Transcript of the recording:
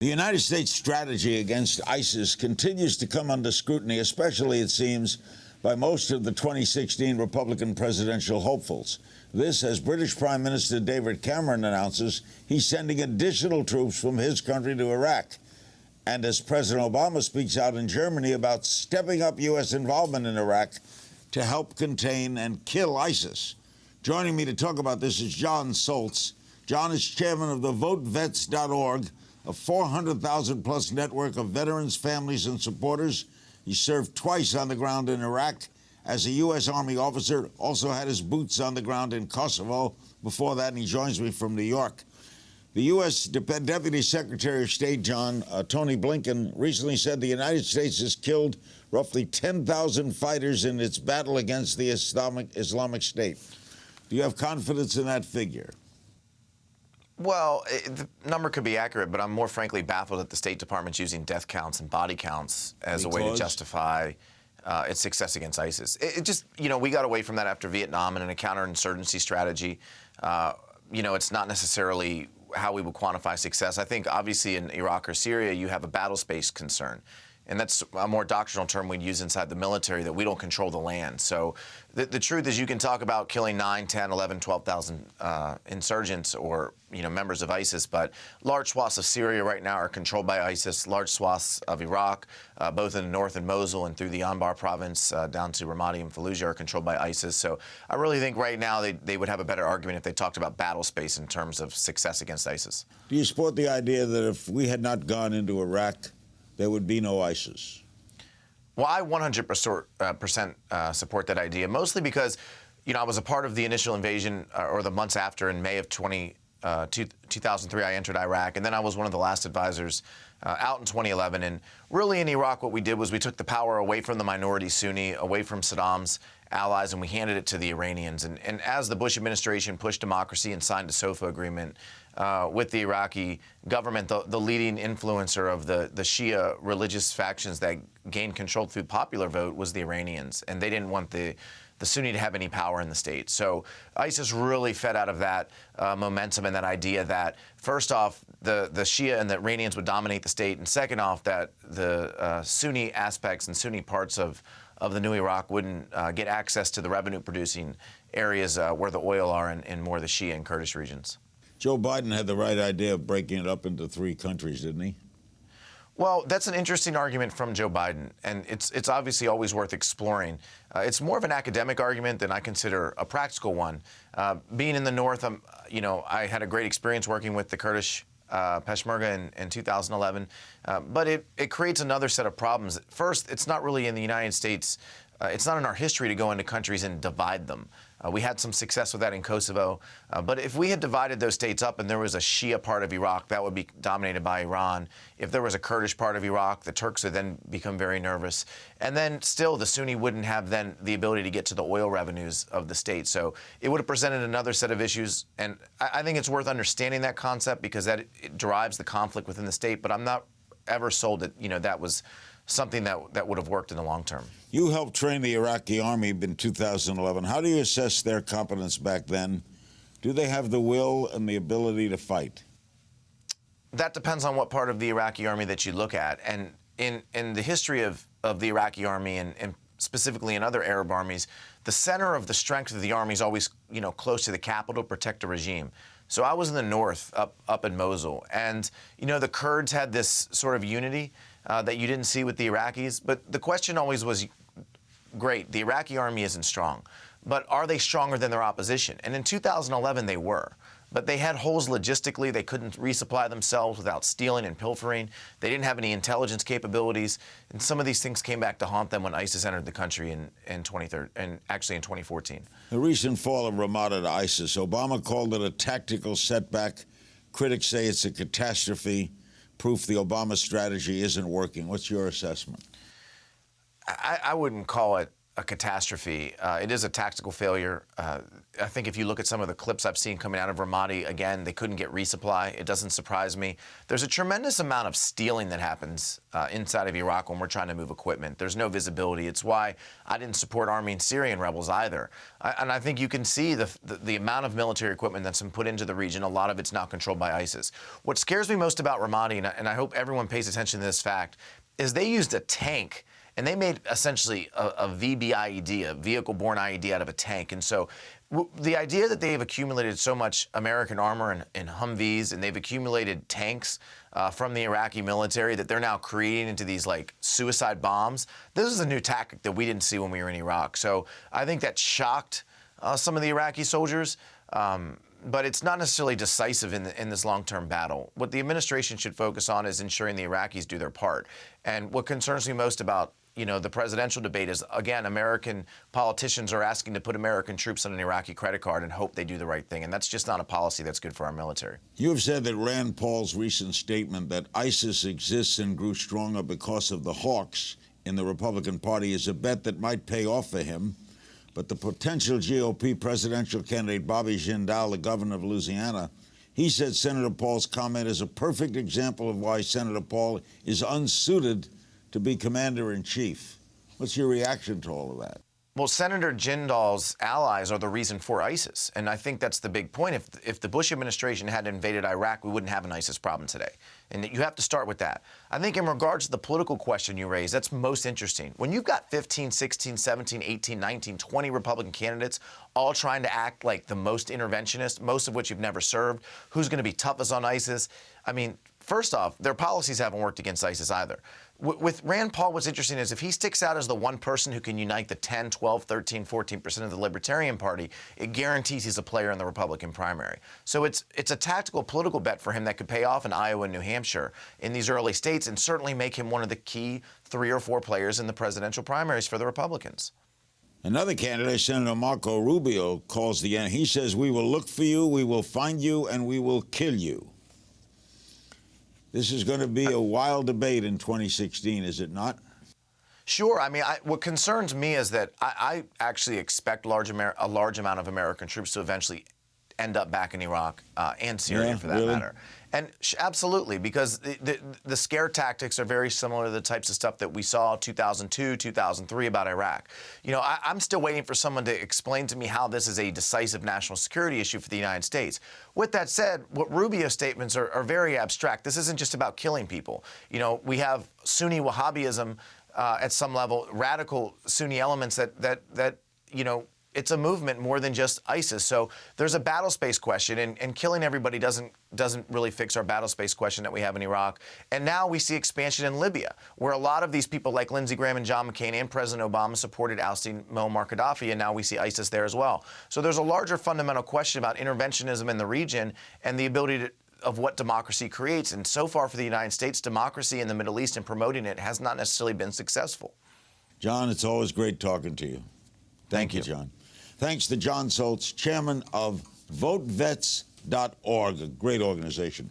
The United States strategy against ISIS continues to come under scrutiny, especially, it seems, by most of the 2016 Republican presidential hopefuls. This, as British Prime Minister David Cameron announces he's sending additional troops from his country to Iraq. And as President Obama speaks out in Germany about stepping up U.S. involvement in Iraq to help contain and kill ISIS. Joining me to talk about this is Jon Soltz. Jon is chairman of the VoteVets.org, a 400,000-plus network of veterans, families, and supporters. He served twice on the ground in Iraq as a U.S. Army officer, also had his boots on the ground in Kosovo before that, and he joins me from New York. The U.S. Deputy Secretary of State, Tony Blinken, recently said the United States has killed roughly 10,000 fighters in its battle against the Islamic State. Do you have confidence in that figure? Well, the number could be accurate, but I'm more frankly baffled that the State Department's using death counts and body counts as a way to justify its success against ISIS. It just, we got away from that after Vietnam and in a counterinsurgency strategy. It's not necessarily how we would quantify success. I think obviously in Iraq or Syria, you have a battle space concern. And that's a more doctrinal term we'd use inside the military, that we don't control the land. So the truth is you can talk about killing 9, 10, 11, 12,000 insurgents or, members of ISIS, but large swaths of Syria right now are controlled by ISIS. Large swaths of Iraq, both in the north in Mosul and through the Anbar province down to Ramadi and Fallujah, are controlled by ISIS. So I really think right now they would have a better argument if they talked about battle space in terms of success against ISIS. Do you support the idea that if we had not gone into Iraq, there would be no ISIS? Well, I 100% support that idea, mostly because, I was a part of the initial invasion or the months after. In May of 2003, I entered Iraq, and then I was one of the last advisors out in 2011. And really in Iraq, what we did was we took the power away from the minority Sunni, away from Saddam's allies, and we handed it to the Iranians. And as the Bush administration pushed democracy and signed a SOFA agreement with the Iraqi government, the leading influencer of the Shia religious factions that gained control through the popular vote was the Iranians, and they didn't want the Sunni to have any power in the state. So ISIS really fed out of that momentum and that idea that, first off, the Shia and the Iranians would dominate the state, and second off, that the Sunni aspects and Sunni parts of the new Iraq wouldn't get access to the revenue-producing areas where the oil are in more of the Shia and Kurdish regions. Joe Biden had the right idea of breaking it up into 3 countries, didn't he? Well, that's an interesting argument from Joe Biden, and it's obviously always worth exploring. It's more of an academic argument than I consider a practical one. Being in the north, I had a great experience working with the Kurdish Peshmerga in 2011, but it creates another set of problems. First, it's not really in the United States. It's not in our history to go into countries and divide them. We had some success with that in Kosovo. But if we had divided those states up and there was a Shia part of Iraq, that would be dominated by Iran. If there was a Kurdish part of Iraq, the Turks would then become very nervous. And then still the Sunni wouldn't have then the ability to get to the oil revenues of the state. So it would have presented another set of issues. And I think it's worth understanding that concept because it drives the conflict within the state. But I'm not ever sold that, that was something that would have worked in the long term. You helped train the Iraqi army in 2011. How do you assess their competence back then? Do they have the will and the ability to fight? That depends on what part of the Iraqi army that you look at. And in the history of the Iraqi army and specifically in other Arab armies, the center of the strength of the army is always, close to the capital to protect a regime. So I was in the north, up in Mosul, and, the Kurds had this sort of unity that you didn't see with the Iraqis. But the question always was, great, the Iraqi army isn't strong, but are they stronger than their opposition? And in 2011, they were. But they had holes logistically. They couldn't resupply themselves without stealing and pilfering. They didn't have any intelligence capabilities. And some of these things came back to haunt them when ISIS entered the country in 2014. The recent fall of Ramadi to ISIS, Obama called it a tactical setback. Critics say it's a catastrophe, proof the Obama strategy isn't working. What's your assessment? I wouldn't call it a catastrophe. It is a tactical failure. I think if you look at some of the clips I've seen coming out of Ramadi, again, they couldn't get resupply. It doesn't surprise me. There's a tremendous amount of stealing that happens inside of Iraq when we're trying to move equipment. There's no visibility. It's why I didn't support Army and Syrian rebels either. And I think you can see the amount of military equipment that's been put into the region. A lot of it's now controlled by ISIS. What scares me most about Ramadi, and I hope everyone pays attention to this fact, is they used a tank. And they made essentially a VBIED, a vehicle-borne IED, out of a tank. And so the idea that they've accumulated so much American armor and Humvees, and they've accumulated tanks from the Iraqi military that they're now creating into these like suicide bombs, this is a new tactic that we didn't see when we were in Iraq. So I think that shocked some of the Iraqi soldiers. But it's not necessarily decisive in this long-term battle. What the administration should focus on is ensuring the Iraqis do their part. And what concerns me most about the presidential debate is, again, American politicians are asking to put American troops on an Iraqi credit card and hope they do the right thing. And that's just not a policy that's good for our military. You have said that Rand Paul's recent statement that ISIS exists and grew stronger because of the hawks in the Republican Party is a bet that might pay off for him. But the potential GOP presidential candidate, Bobby Jindal, the governor of Louisiana, he said Senator Paul's comment is a perfect example of why Senator Paul is unsuited to be commander-in-chief. What's your reaction to all of that? Well, Senator Jindal's allies are the reason for ISIS, and I think that's the big point. If the Bush administration had invaded Iraq, we wouldn't have an ISIS problem today, and you have to start with that. I think in regards to the political question you raised, that's most interesting. When you've got 15, 16, 17, 18, 19, 20 Republican candidates all trying to act like the most interventionist, most of which you've never served, who's going to be toughest on ISIS? I mean, first off, their policies haven't worked against ISIS either. With Rand Paul, what's interesting is if he sticks out as the one person who can unite the 10, 12, 13, 14% of the Libertarian Party, it guarantees he's a player in the Republican primary. So it's a tactical political bet for him that could pay off in Iowa and New Hampshire in these early states and certainly make him one of the key 3 or 4 players in the presidential primaries for the Republicans. Another candidate, Senator Marco Rubio, calls the end. He says, "We will look for you, we will find you, and we will kill you." This is going to be a wild debate in 2016, is it not? Sure. I mean, what concerns me is that I actually expect a large amount of American troops to eventually end up back in Iraq and Syria, for that matter. And absolutely, because the scare tactics are very similar to the types of stuff that we saw 2002, 2003 about Iraq. I'm still waiting for someone to explain to me how this is a decisive national security issue for the United States. With that said, what Rubio's statements are very abstract. This isn't just about killing people. We have Sunni Wahhabism at some level, radical Sunni elements that it's a movement more than just ISIS. So there's a battle space question, and killing everybody doesn't really fix our battle space question that we have in Iraq. And now we see expansion in Libya, where a lot of these people like Lindsey Graham and John McCain and President Obama supported ousting Muammar Gaddafi, and now we see ISIS there as well. So there's a larger fundamental question about interventionism in the region and the ability of what democracy creates. And so far for the United States, democracy in the Middle East and promoting it has not necessarily been successful. John, it's always great talking to you. Thank you, John. Thanks to Jon Soltz, chairman of VoteVets.org, a great organization.